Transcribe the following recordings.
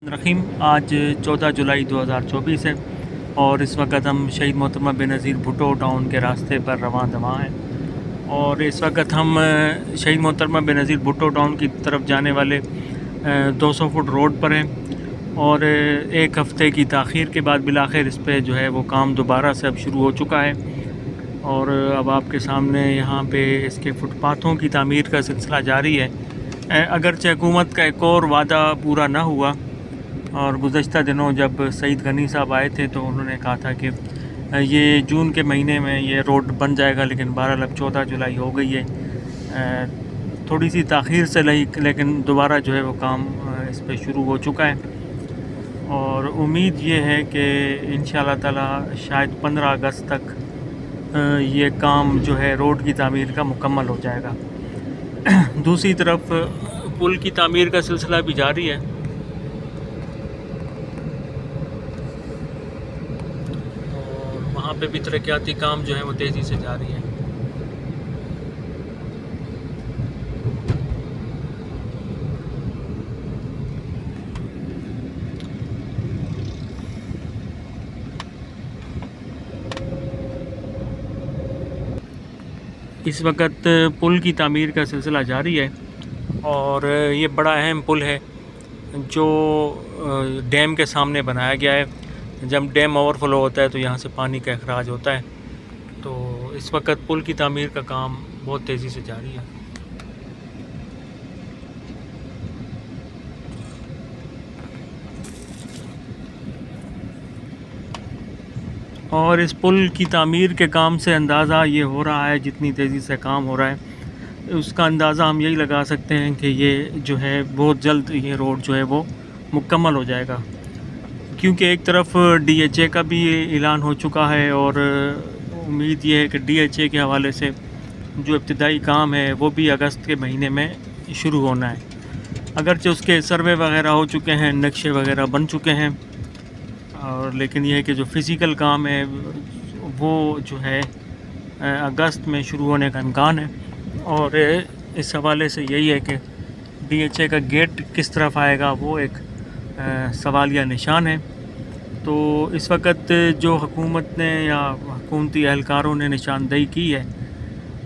रहीम। आज 14 जुलाई 2024 है और इस वक्त हम शहीद मोहतरमा बेनज़ीर भुट्टो टाउन के रास्ते पर रवां दवा हैं। और इस वक्त हम शहीद मोहतरमा बेनज़ीर भुट्टो टाउन की तरफ जाने वाले 200 फुट रोड पर हैं और एक हफ़्ते की ताख़ीर के बाद बिलाखिर इस पे जो है वो काम दोबारा से अब शुरू हो चुका है। और अब आपके सामने यहाँ पे इसके फुटपाथों की तामीर का सिलसिला जारी है। अगरचे हुकूमत का एक और वादा पूरा ना हुआ और गुज़श्ता दिनों जब सईद गनी साहब आए थे तो उन्होंने कहा था कि ये जून के महीने में ये रोड बन जाएगा, लेकिन बहरहाल अब 14 जुलाई हो गई है। थोड़ी सी ताख़ीर से लेकिन दोबारा जो है वो काम इस पे शुरू हो चुका है और उम्मीद ये है कि इंशाअल्लाह ताला शायद 15 अगस्त तक ये काम जो है रोड की तामीर का मुकम्मल हो जाएगा। दूसरी तरफ पुल की तामीर का सिलसिला भी जारी है और वहाँ पे भी तरक्याती काम जो है वो तेज़ी से जारी है। इस वक्त पुल की तामीर का सिलसिला जारी है और ये बड़ा अहम पुल है जो डैम के सामने बनाया गया है। जब डैम ओवरफ्लो होता है तो यहाँ से पानी का अखराज होता है। तो इस वक्त पुल की तामीर का काम बहुत तेज़ी से जारी है। और इस पुल की तामीर के काम से अंदाज़ा ये हो रहा है, जितनी तेज़ी से काम हो रहा है उसका अंदाज़ा हम यही लगा सकते हैं कि ये जो है बहुत जल्द ये रोड जो है वो मुकम्मल हो जाएगा, क्योंकि एक तरफ DHA का भी ऐलान हो चुका है और उम्मीद ये है कि DHA के हवाले से जो इब्तिदाई काम है वो भी अगस्त के महीने में शुरू होना है। अगरचे उसके सर्वे वगैरह हो चुके हैं, नक्शे वगैरह बन चुके हैं और लेकिन यह है कि जो फ़िज़िकल काम है वो जो है अगस्त में शुरू होने का इम्कान है। और इस हवाले से यही है कि DHA का गेट किस तरफ आएगा वो एक सवालिया निशान है। तो इस वक्त जो हुकूमत ने या हुकूमती एहलकारों ने निशानदेही की है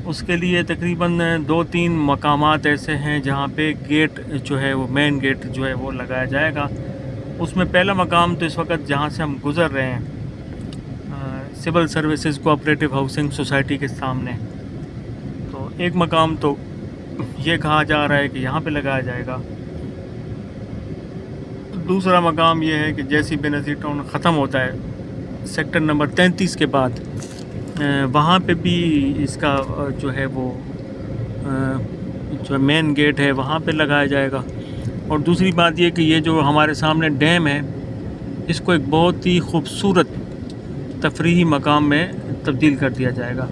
उसके लिए तकरीबन 2-3 मकामात ऐसे हैं जहाँ पे गेट जो है वो मेन गेट जो है वो लगाया जाएगा। उसमें पहला मकाम तो इस वक्त जहाँ से हम गुज़र रहे हैं civil services cooperative housing society के सामने, तो एक मकाम तो ये कहा जा रहा है कि यहाँ पे लगाया जाएगा। दूसरा मकाम ये है कि जैसी बेनज़ीर टाउन ख़त्म होता है सेक्टर नंबर 33 के बाद वहाँ पे भी इसका जो है वो जो मेन गेट है वहाँ पे लगाया जाएगा। और दूसरी बात ये कि ये जो हमारे सामने डैम है इसको एक बहुत ही खूबसूरत तफरीही मकाम में तब्दील कर दिया जाएगा।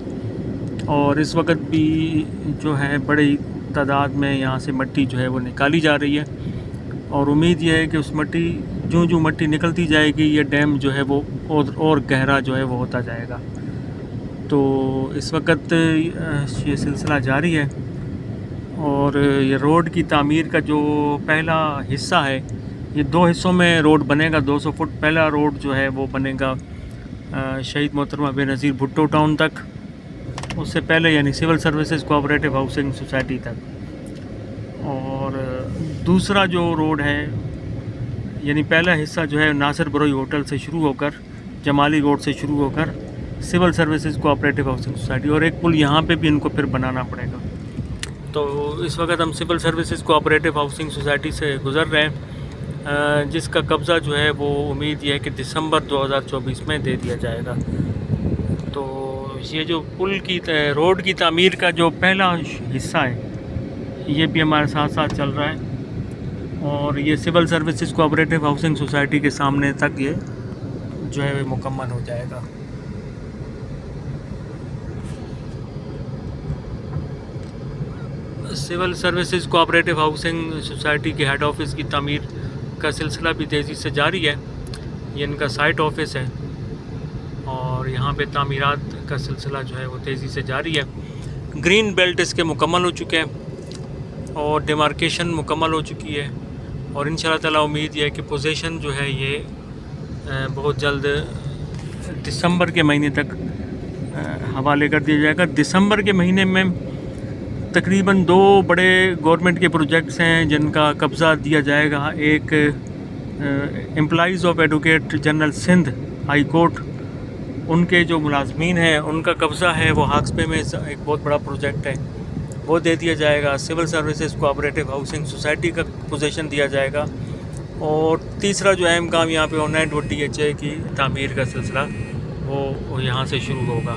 और इस वक्त भी जो है बड़ी तादाद में यहाँ से मिट्टी जो है वो निकाली जा रही है और उम्मीद ये है कि उस मिट्टी जो मिट्टी निकलती जाएगी ये डैम जो है वो और गहरा जो है वो होता जाएगा। तो इस वक्त ये सिलसिला जारी है और ये रोड की तामीर का जो पहला हिस्सा है ये 2 हिस्सों में रोड बनेगा। 200 फुट पहला रोड जो है वो बनेगा शहीद मोहतरमा बेनज़ीर भुट्टो टाउन तक, उससे पहले यानी civil services cooperative housing society तक। और दूसरा जो रोड है यानी पहला हिस्सा जो है नासिर बरोई होटल से शुरू होकर जमाली रोड से शुरू होकर civil services cooperative housing society, और एक पुल यहाँ पे भी इनको फिर बनाना पड़ेगा। तो इस वक्त हम civil services cooperative housing society से गुज़र रहे हैं जिसका कब्ज़ा जो है वो उम्मीद ये है कि दिसंबर 2024 में दे दिया जाएगा। तो ये जो पुल की रोड की तामीर का जो पहला हिस्सा है ये भी हमारे साथ साथ चल रहा है और ये civil services cooperative housing society के सामने तक ये जो है मुकम्मल हो जाएगा। Civil services cooperative housing society के हेड ऑफिस की तामीर का सिलसिला भी तेज़ी से जारी है। ये इनका साइट ऑफिस है और यहाँ पे तामीरात का सिलसिला जो है वो तेज़ी से जारी है। ग्रीन बेल्ट इसके मुकम्मल हो चुके हैं और डिमार्केशन मुकम्मल हो चुकी है اور انشاءاللہ تعالیٰ امید یہ ہے کہ پوزیشن جو ہے یہ بہت جلد دسمبر کے مہینے تک حوالے کر دیا جائے گا. دسمبر کے مہینے میں تقریباً 2 بڑے گورنمنٹ کے پروجیکٹس ہیں جن کا قبضہ دیا جائے گا. ایک employees of advocate general Sindh high court, ان کے جو ملازمین ہیں ان کا قبضہ ہے وہ ہاکسپے میں ایک بہت بڑا پروجیکٹ ہے، وہ دے دیا جائے گا. Civil services cooperative housing society کا پوزیشن دیا جائے گا. اور تیسرا جو اہم کام یہاں پہ ہونا ہے وہ DHA کی تعمیر کا سلسلہ وہ یہاں سے شروع ہوگا.